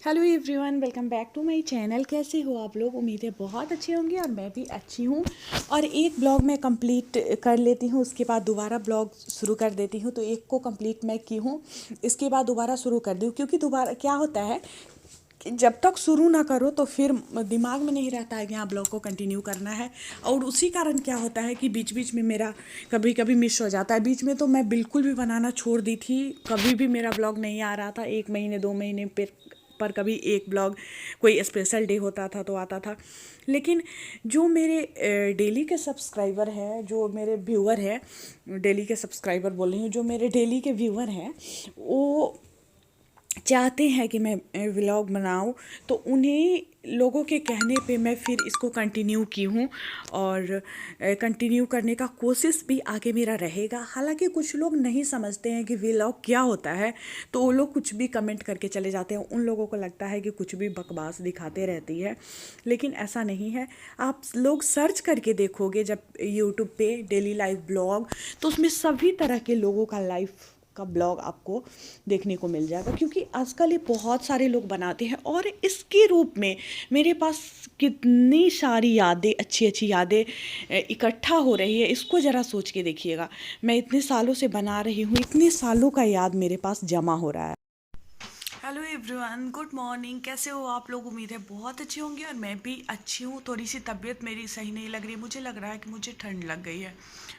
Hello everyone, welcome back to my channel. कैसे हो आप लोग? उम्मीद है बहुत अच्छे होंगे और मैं भी अच्छी हूँ। और एक ब्लॉग मैं कंप्लीट कर लेती हूँ, उसके बाद दोबारा ब्लॉग शुरू कर देती हूँ। तो एक को कंप्लीट मैं की हूँ, इसके बाद दोबारा शुरू कर दी हूँ। क्योंकि दोबारा क्या होता है कि जब तक शुरू ना करो तो फिर दिमाग में नहीं रहता है कि हाँ ब्लॉग को कंटिन्यू करना है। और उसी कारण क्या होता है कि बीच बीच में मेरा कभी कभी मिस हो जाता है। बीच में तो मैं बिल्कुल भी बनाना छोड़ दी थी, कभी भी मेरा ब्लॉग नहीं आ रहा था। 1 महीने 2 महीने पर कभी एक ब्लॉग, कोई स्पेशल डे होता था तो आता था। लेकिन जो मेरे डेली के सब्सक्राइबर हैं, जो मेरे व्यूअर हैं, डेली के सब्सक्राइबर बोल रही हूँ, जो मेरे डेली के व्यूअर हैं, वो चाहते हैं कि मैं व्लॉग बनाऊं। तो उन्हीं लोगों के कहने पे मैं फिर इसको कंटिन्यू की हूँ। और कंटिन्यू करने का कोशिश भी आगे मेरा रहेगा। हालांकि कुछ लोग नहीं समझते हैं कि व्लॉग क्या होता है, तो वो लोग कुछ भी कमेंट करके चले जाते हैं। उन लोगों को लगता है कि कुछ भी बकवास दिखाते रहती है, लेकिन ऐसा नहीं है। आप लोग सर्च करके देखोगे जब यूट्यूब पे डेली लाइफ ब्लॉग, तो उसमें सभी तरह के लोगों का लाइफ का ब्लॉग आपको देखने को मिल जाएगा। क्योंकि आजकल ये बहुत सारे लोग बनाते हैं और इसके रूप में मेरे पास कितनी सारी यादें, अच्छी अच्छी यादें इकट्ठा हो रही है। इसको ज़रा सोच के देखिएगा। मैं इतने सालों से बना रही हूँ, इतने सालों का याद मेरे पास जमा हो रहा है। Hello everyone, good morning. कैसे हो आप लोग? उम्मीद है बहुत अच्छे होंगे और मैं भी अच्छी हूँ। थोड़ी सी तबीयत मेरी सही नहीं लग रही। मुझे लग रहा है कि मुझे ठंड लग गई है।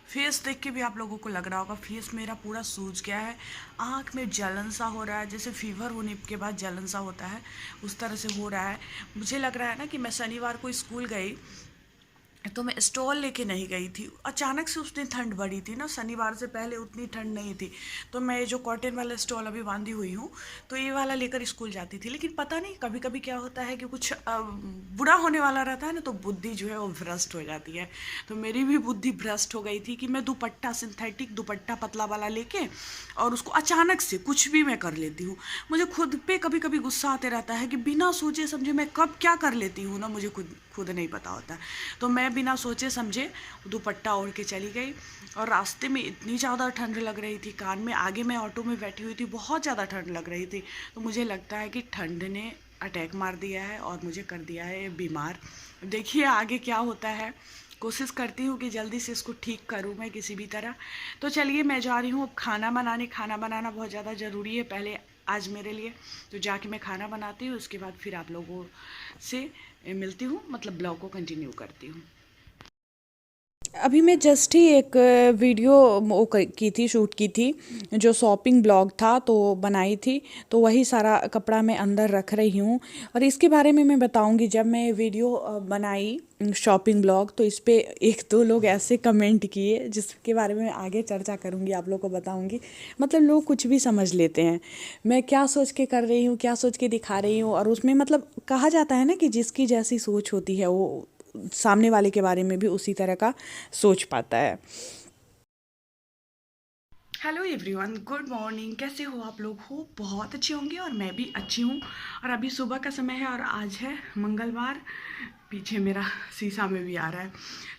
फेस देख के भी आप लोगों को लग रहा होगा, फेस मेरा पूरा सूज गया है। आँख में जलन सा हो रहा है, जैसे फीवर होने के बाद जलन सा होता है, उस तरह से हो रहा है। मुझे लग रहा है ना कि मैं शनिवार को स्कूल गई तो मैं स्टॉल लेके नहीं गई थी। अचानक से उस दिन ठंड बढ़ी थी ना, शनिवार से पहले उतनी ठंड नहीं थी। तो मैं ये जो कॉटन वाला स्टॉल अभी बांधी हुई हूँ, तो ये वाला लेकर स्कूल जाती थी। लेकिन पता नहीं कभी कभी क्या होता है कि कुछ बुरा होने वाला रहता है ना, तो बुद्धि जो है वो भ्रष्ट हो जाती है। तो मेरी भी बुद्धि भ्रष्ट हो गई थी कि मैं दुपट्टा, सिंथेटिक दुपट्टा पतला वाला लेके, और उसको अचानक से कुछ भी मैं कर लेती हूँ। मुझे खुद पे कभी कभी गुस्सा आते रहता है कि बिना सोचे समझे मैं कब क्या कर लेती हूँ ना, मुझे खुद खुद नहीं पता होता। तो मैं बिना सोचे समझे दुपट्टा ओढ़ के चली गई। और रास्ते में इतनी ज़्यादा ठंड लग रही थी, कान में, आगे मैं ऑटो में बैठी हुई थी, बहुत ज़्यादा ठंड लग रही थी। तो मुझे लगता है कि ठंड ने अटैक मार दिया है और मुझे कर दिया है बीमार। देखिए आगे क्या होता है। कोशिश करती हूँ कि जल्दी से इसको ठीक करूँ मैं किसी भी तरह। तो चलिए मैं जा रही हूँ अब खाना बनाने। खाना बनाना बहुत ज़्यादा ज़रूरी है पहले आज मेरे लिए। तो जाके मैं खाना बनाती हूँ, उसके बाद फिर आप लोगों से मिलती हूँ, मतलब ब्लॉग को कंटिन्यू करती हूँ। अभी मैं जस्ट ही एक वीडियो की थी, शूट की थी, जो शॉपिंग ब्लॉग था तो बनाई थी। तो वही सारा कपड़ा मैं अंदर रख रही हूँ। और इसके बारे में मैं बताऊँगी। जब मैं वीडियो बनाई शॉपिंग ब्लॉग, तो इस पे एक दो लोग ऐसे कमेंट किए जिसके बारे में आगे चर्चा करूँगी, आप लोग को बताऊँगी। मतलब लोग कुछ भी समझ लेते हैं, मैं क्या सोच के कर रही हूँ, क्या सोच के दिखा रही हूँ। और उसमें मतलब कहा जाता है ना कि जिसकी जैसी सोच होती है वो सामने वाले के बारे में भी उसी तरह का सोच पाता है। Hello everyone, good morning. कैसे हो आप लोग? हो बहुत अच्छे होंगे और मैं भी अच्छी हूँ। और अभी सुबह का समय है और आज है मंगलवार। पीछे मेरा शीशा में भी आ रहा है।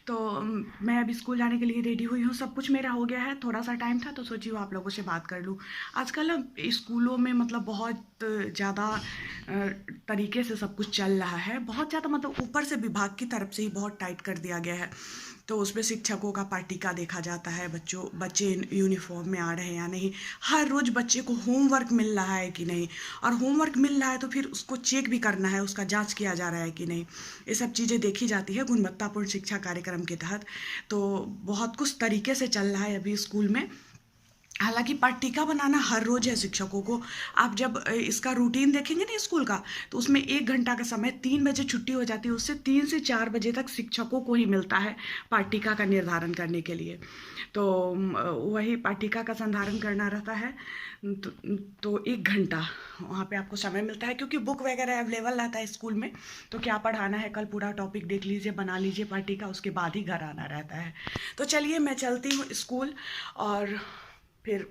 तो मैं अभी स्कूल जाने के लिए रेडी हुई हूँ, सब कुछ मेरा हो गया है। थोड़ा सा टाइम था तो सोची हूँ आप लोगों से बात कर लूँ। आजकल ना स्कूलों में मतलब बहुत ज़्यादा तरीके से सब कुछ चल रहा है। बहुत ज़्यादा मतलब ऊपर से विभाग की तरफ से ही बहुत टाइट कर दिया गया है। तो उसमें शिक्षकों का पार्टिका देखा जाता है, बच्चे यूनिफॉर्म में आ रहे हैं या नहीं, हर रोज़ बच्चे को होमवर्क मिल रहा है कि नहीं, और होमवर्क मिल रहा है तो फिर उसको चेक भी करना है, उसका जांच किया जा रहा है कि नहीं। ये सब चीज़ें देखी जाती है गुणवत्तापूर्ण शिक्षा कार्यक्रम के तहत। तो बहुत कुछ तरीके से चल रहा है अभी स्कूल में। हालांकि पट्टिका बनाना हर रोज़ है शिक्षकों को। आप जब इसका रूटीन देखेंगे ना स्कूल का, तो उसमें 1 घंटा का समय, 3 बजे छुट्टी हो जाती है, उससे 3 से 4 बजे तक शिक्षकों को ही मिलता है पट्टिका का निर्धारण करने के लिए। तो वही पट्टिका का संधारण करना रहता है। तो, तो 1 घंटा वहाँ पे आपको समय मिलता है, क्योंकि बुक वगैरह अवेलेबल रहता है स्कूल में। तो क्या पढ़ाना है कल पूरा टॉपिक देख लीजिए, बना लीजिए पट्टिका, उसके बाद ही घर आना रहता है। तो चलिए मैं चलती हूँ स्कूल, और फिर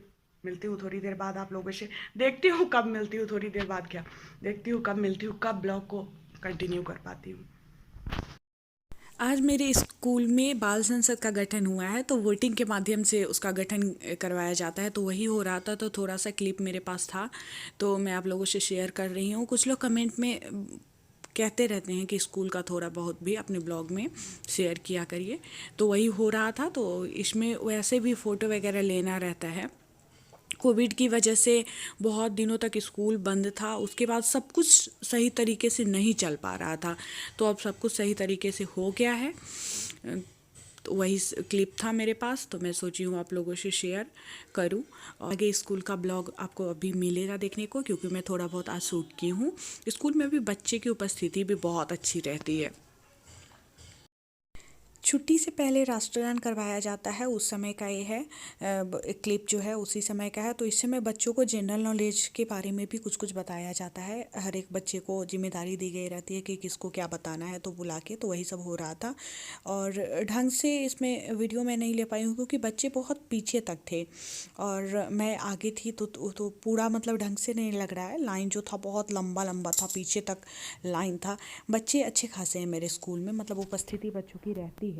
मिलती हूँ थोड़ी देर बाद आप लोगों से। देखती हूँ कब मिलती हूँ, थोड़ी देर बाद क्या, देखती हूँ कब मिलती हूँ, कब ब्लॉग को कंटिन्यू कर पाती हूँ। आज मेरे स्कूल में बाल संसद का गठन हुआ है, तो वोटिंग के माध्यम से उसका गठन करवाया जाता है। तो वही हो रहा था, तो थोड़ा सा क्लिप मेरे पास था, तो मैं आप लोगों से शेयर कर रही हूँ। कुछ लोग कमेंट में कहते रहते हैं कि स्कूल का थोड़ा बहुत भी अपने ब्लॉग में शेयर किया करिए, तो वही हो रहा था। तो इसमें वैसे भी फ़ोटो वगैरह लेना रहता है। कोविड की वजह से बहुत दिनों तक स्कूल बंद था, उसके बाद सब कुछ सही तरीके से नहीं चल पा रहा था, तो अब सब कुछ सही तरीके से हो गया है। तो वही क्लिप था मेरे पास, तो मैं सोची हूँ आप लोगों से शेयर करूँ। आगे स्कूल का ब्लॉग आपको अभी मिलेगा देखने को, क्योंकि मैं थोड़ा बहुत आज शूट की हूँ। स्कूल में भी बच्चे की उपस्थिति भी बहुत अच्छी रहती है। छुट्टी से पहले राष्ट्रगान करवाया जाता है, उस समय का ये है। क्लिप जो है उसी समय का है। तो इस समय बच्चों को जनरल नॉलेज के बारे में भी कुछ कुछ बताया जाता है। हर एक बच्चे को जिम्मेदारी दी गई रहती है कि किसको क्या बताना है, तो बुला के तो वही सब हो रहा था। और ढंग से इसमें वीडियो मैं नहीं ले पाई हूँ, क्योंकि बच्चे बहुत पीछे तक थे और मैं आगे थी, तो पूरा मतलब ढंग से नहीं लग रहा है। लाइन जो था बहुत लंबा लंबा था, पीछे तक लाइन था। बच्चे अच्छे खासे हैं मेरे स्कूल में, मतलब उपस्थिति बच्चों की रहती है।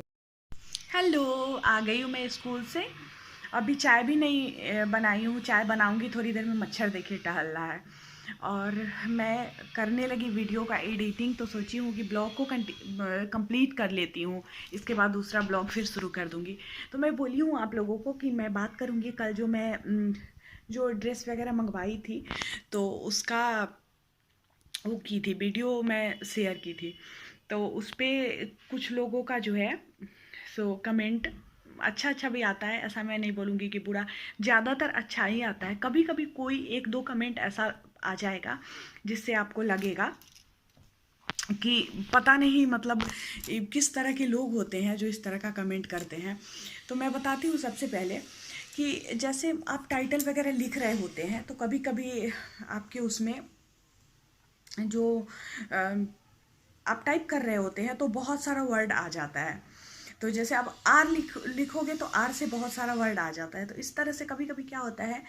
हेलो, आ गई हूँ मैं स्कूल से। अभी चाय भी नहीं बनाई हूँ, चाय बनाऊँगी थोड़ी देर में। मच्छर देखिए टहल रहा है, और मैं करने लगी वीडियो का एडिटिंग। तो सोची हूँ कि ब्लॉग को कंप्लीट कर लेती हूँ, इसके बाद दूसरा ब्लॉग फिर शुरू कर दूँगी। तो मैं बोली हूँ आप लोगों को कि मैं बात करूँगी कल जो ड्रेस वगैरह मंगवाई थी, तो उसका वो की थी, वीडियो मैं शेयर की थी। तो उस पर कुछ लोगों का जो है सो कमेंट अच्छा अच्छा भी आता है, ऐसा मैं नहीं बोलूँगी कि बुरा, ज़्यादातर अच्छा ही आता है। कभी कभी कोई एक दो कमेंट ऐसा आ जाएगा जिससे आपको लगेगा कि पता नहीं, मतलब किस तरह के लोग होते हैं जो इस तरह का कमेंट करते हैं। तो मैं बताती हूँ सबसे पहले कि जैसे आप टाइटल वगैरह लिख रहे होते हैं, तो कभी कभी आपके उसमें जो आप टाइप कर रहे होते हैं तो बहुत सारा वर्ड आ जाता है। तो जैसे आप आर लिखोगे तो आर से बहुत सारा वर्ड आ जाता है। तो इस तरह से कभी कभी क्या होता है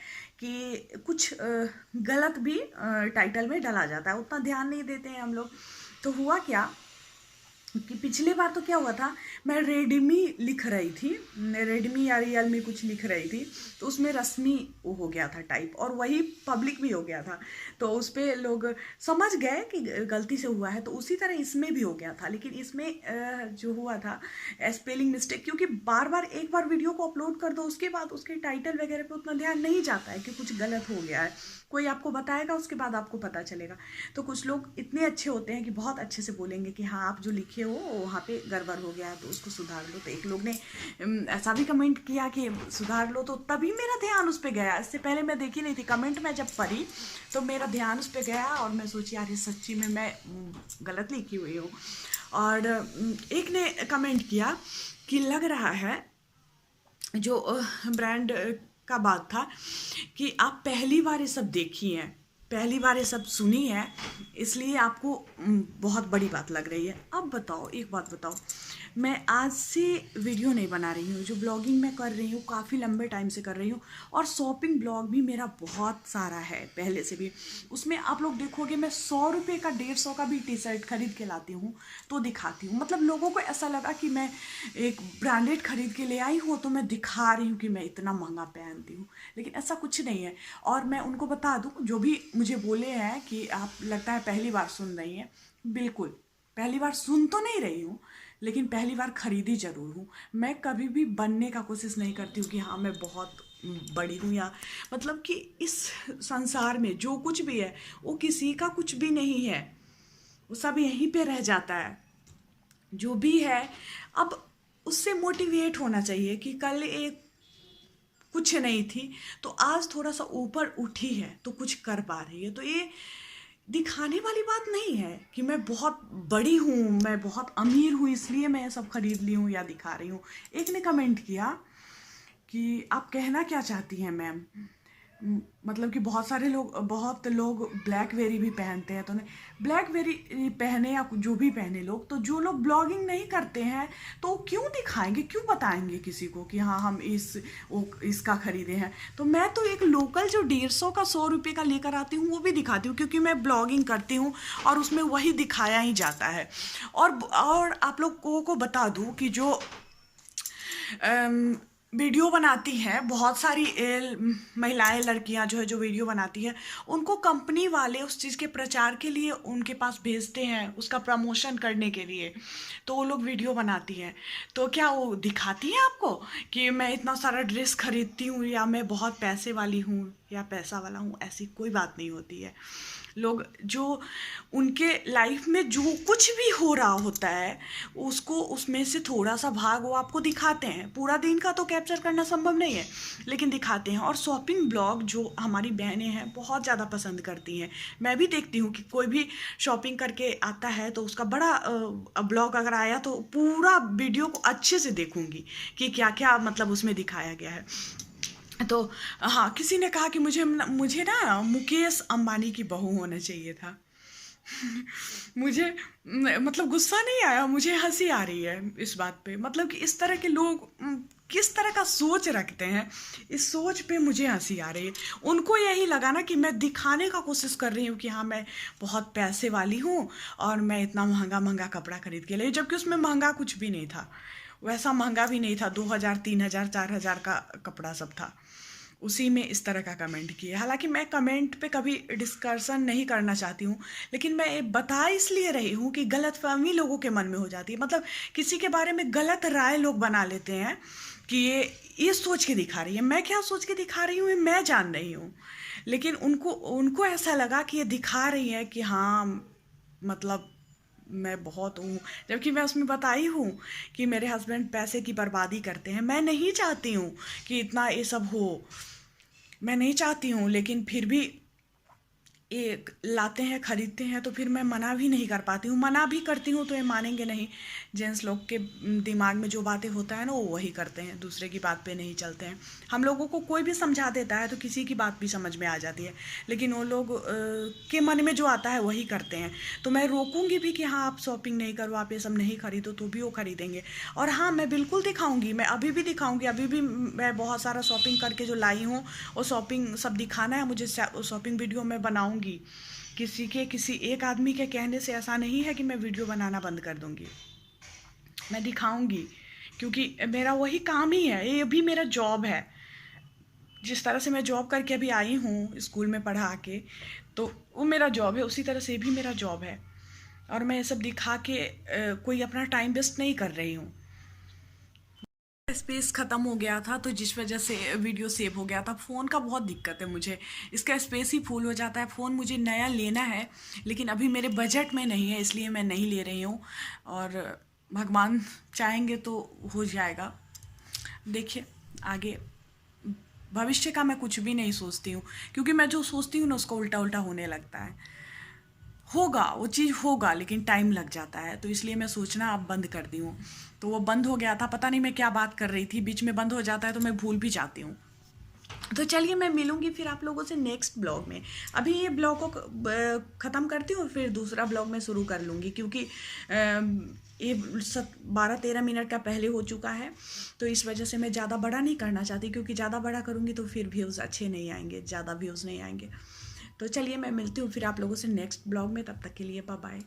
कि कुछ गलत भी टाइटल में डाला जाता है, उतना ध्यान नहीं देते हैं हम लोग। तो हुआ क्या कि पिछले बार तो क्या हुआ था, मैं रेडमी लिख रही थी, रेडमी या रियलमी कुछ लिख रही थी, तो उसमें रश्मि वो हो गया था टाइप, और वही पब्लिक भी हो गया था। तो उस पर लोग समझ गए कि गलती से हुआ है। तो उसी तरह इसमें भी हो गया था, लेकिन इसमें जो हुआ था स्पेलिंग मिस्टेक, क्योंकि बार बार एक बार वीडियो को अपलोड कर दो, उसके बाद उसके टाइटल वगैरह पे उतना ध्यान नहीं जाता है कि कुछ गलत हो गया है। कोई आपको बताएगा, उसके बाद आपको पता चलेगा। तो कुछ लोग इतने अच्छे होते हैं कि बहुत अच्छे से बोलेंगे कि हाँ आप जो लिखे हो वहाँ पे गड़बड़ हो गया है, तो उसको सुधार लो। तो एक लोग ने ऐसा भी कमेंट किया कि सुधार लो, तो तभी मेरा ध्यान उस पर गया। इससे पहले मैं देखी नहीं थी, कमेंट में जब पढ़ी तो मेरा ध्यान उस पर गया, और मैं सोची यार ये सच्ची में मैं गलत लिखी हुई हूँ। और एक ने कमेंट किया कि लग रहा है, जो ब्रांड का बात था, कि आप पहली बार ये सब देखी हैं, पहली बार ये सब सुनी है, इसलिए आपको बहुत बड़ी बात लग रही है। अब बताओ, एक बात बताओ, मैं आज से वीडियो नहीं बना रही हूँ, जो ब्लॉगिंग मैं कर रही हूँ काफ़ी लंबे टाइम से कर रही हूँ, और शॉपिंग ब्लॉग भी मेरा बहुत सारा है पहले से भी। उसमें आप लोग देखोगे मैं 100 रुपये का 150 का भी टी शर्ट खरीद के लाती हूँ तो दिखाती हूँ। मतलब लोगों को ऐसा लगा कि मैं एक ब्रांडेड खरीद के ले आई हूँ, तो मैं दिखा रही हूँ कि मैं इतना महंगा पहनती हूँ, लेकिन ऐसा कुछ नहीं है। और मैं उनको बता दूँ, जो भी मुझे बोले हैं कि आप लगता है पहली बार सुन रही हैं, बिल्कुल पहली बार सुन तो नहीं रही हूँ, लेकिन पहली बार खरीदी ज़रूर हूँ। मैं कभी भी बनने का कोशिश नहीं करती हूँ कि हाँ मैं बहुत बड़ी हूँ, या मतलब कि इस संसार में जो कुछ भी है वो किसी का कुछ भी नहीं है, वो सब यहीं पे रह जाता है। जो भी है अब उससे मोटिवेट होना चाहिए कि कल एक कुछ नहीं थी तो आज थोड़ा सा ऊपर उठी है तो कुछ कर पा रही है। तो ये दिखाने वाली बात नहीं है कि मैं बहुत बड़ी हूँ, मैं बहुत अमीर हूँ इसलिए मैं ये सब खरीद ली हूँ या दिखा रही हूँ। एक ने कमेंट किया कि आप कहना क्या चाहती हैं मैम, मतलब कि बहुत लोग ब्लैकबेरी भी पहनते हैं, तो नहीं ब्लैकबेरी पहने या जो भी पहने लोग, तो जो लोग ब्लॉगिंग नहीं करते हैं तो वो क्यों दिखाएंगे, क्यों बताएंगे किसी को कि हाँ हम इसका खरीदे हैं। तो मैं तो एक लोकल जो 150 का 100 रुपये का लेकर आती हूँ वो भी दिखाती हूँ, क्योंकि मैं ब्लॉगिंग करती हूँ और उसमें वही दिखाया ही जाता है। और आप लोगों को बता दूँ कि जो वीडियो बनाती हैं बहुत सारी महिलाएं, लड़कियां जो है जो वीडियो बनाती है, उनको कंपनी वाले उस चीज़ के प्रचार के लिए उनके पास भेजते हैं, उसका प्रमोशन करने के लिए। तो वो लोग वीडियो बनाती हैं, तो क्या वो दिखाती हैं आपको कि मैं इतना सारा ड्रेस खरीदती हूँ या मैं बहुत पैसे वाली हूँ या पैसा वाला हूँ? ऐसी कोई बात नहीं होती है। लोग जो उनके लाइफ में जो कुछ भी हो रहा होता है उसको उसमें से थोड़ा सा भाग वो आपको दिखाते हैं। पूरा दिन का तो कैप्चर करना संभव नहीं है, लेकिन दिखाते हैं। और शॉपिंग ब्लॉग जो हमारी बहनें हैं बहुत ज़्यादा पसंद करती हैं। मैं भी देखती हूँ कि कोई भी शॉपिंग करके आता है तो उसका बड़ा ब्लॉग अगर आया तो पूरा वीडियो को अच्छे से देखूँगी कि क्या क्या मतलब उसमें दिखाया गया है। तो हाँ, किसी ने कहा कि मुझे ना मुकेश अंबानी की बहू होना चाहिए था। मुझे मतलब गुस्सा नहीं आया, मुझे हंसी आ रही है इस बात पे। मतलब कि इस तरह के लोग किस तरह का सोच रखते हैं, इस सोच पे मुझे हंसी आ रही है। उनको यही लगा ना कि मैं दिखाने का कोशिश कर रही हूँ कि हाँ मैं बहुत पैसे वाली हूँ और मैं इतना महंगा महंगा कपड़ा खरीद के लाई, जबकि उसमें महंगा कुछ भी नहीं था, वैसा महंगा भी नहीं था। 2000 3000 4000 का कपड़ा सब था। उसी में इस तरह का कमेंट किए। हालांकि मैं कमेंट पे कभी डिस्कशन नहीं करना चाहती हूँ, लेकिन मैं ये बता इसलिए रही हूँ कि गलतफहमी लोगों के मन में हो जाती है। मतलब किसी के बारे में गलत राय लोग बना लेते हैं कि ये सोच के दिखा रही है। मैं क्या सोच के दिखा रही हूँ ये मैं जान रही हूँ, लेकिन उनको ऐसा लगा कि ये दिखा रही है कि हाँ मतलब मैं बहुत हूँ, जबकि मैं उसमें बताई हूँ कि मेरे हस्बैंड पैसे की बर्बादी करते हैं। मैं नहीं चाहती हूँ कि इतना ये सब हो, मैं नहीं चाहती हूँ, लेकिन फिर भी ये लाते हैं खरीदते हैं तो फिर मैं मना भी नहीं कर पाती हूँ। मना भी करती हूँ तो ये मानेंगे नहीं। जेंट्स लोग के दिमाग में जो बातें होता है ना वो वही करते हैं, दूसरे की बात पे नहीं चलते हैं। हम लोगों को कोई भी समझा देता है तो किसी की बात भी समझ में आ जाती है, लेकिन वो लोग के मन में जो आता है वही करते हैं। तो मैं रोकूंगी भी कि हाँ आप शॉपिंग नहीं करो, आप ये सब नहीं खरीदो, तो भी वो खरीदेंगे। और हाँ मैं बिल्कुल दिखाऊंगी, मैं अभी भी दिखाऊंगी। अभी भी मैं बहुत सारा शॉपिंग करके जो लाई हूँ वो शॉपिंग सब दिखाना है मुझे, शॉपिंग वीडियो मैं बनाऊंगी। किसी एक आदमी के कहने से ऐसा नहीं है कि मैं वीडियो बनाना बंद कर दूंगी, मैं दिखाऊंगी, क्योंकि मेरा वही काम ही है, ये भी मेरा जॉब है। जिस तरह से मैं जॉब करके अभी आई हूँ स्कूल में पढ़ा के, तो वो मेरा जॉब है, उसी तरह से भी मेरा जॉब है। और मैं ये सब दिखा के कोई अपना टाइम वेस्ट नहीं कर रही हूँ। स्पेस ख़त्म हो गया था तो जिस वजह से वीडियो सेव हो गया था। फ़ोन का बहुत दिक्कत है मुझे, इसका स्पेस ही फुल हो जाता है। फ़ोन मुझे नया लेना है, लेकिन अभी मेरे बजट में नहीं है, इसलिए मैं नहीं ले रही हूँ। और भगवान चाहेंगे तो हो जाएगा। देखिए आगे भविष्य का मैं कुछ भी नहीं सोचती हूँ, क्योंकि मैं जो सोचती हूँ ना उसका उल्टा उल्टा होने लगता है। होगा वो चीज़ होगा, लेकिन टाइम लग जाता है, तो इसलिए मैं सोचना अब बंद कर दी हूँ। तो वो बंद हो गया था, पता नहीं मैं क्या बात कर रही थी, बीच में बंद हो जाता है तो मैं भूल भी जाती हूँ। तो चलिए मैं मिलूंगी फिर आप लोगों से नेक्स्ट ब्लॉग में। अभी ये ब्लॉग को ख़त्म करती हूँ, फिर दूसरा ब्लॉग मैं शुरू कर लूँगी, क्योंकि ये 12-13 मिनट का पहले हो चुका है। तो इस वजह से मैं ज़्यादा बड़ा नहीं करना चाहती, क्योंकि ज़्यादा बड़ा करूँगी तो फिर व्यूज़ अच्छे नहीं आएंगे, ज़्यादा व्यूज़ नहीं आएंगे। तो चलिए मैं मिलती हूँ फिर आप लोगों से नेक्स्ट ब्लॉग में, तब तक के लिए बाय बाय।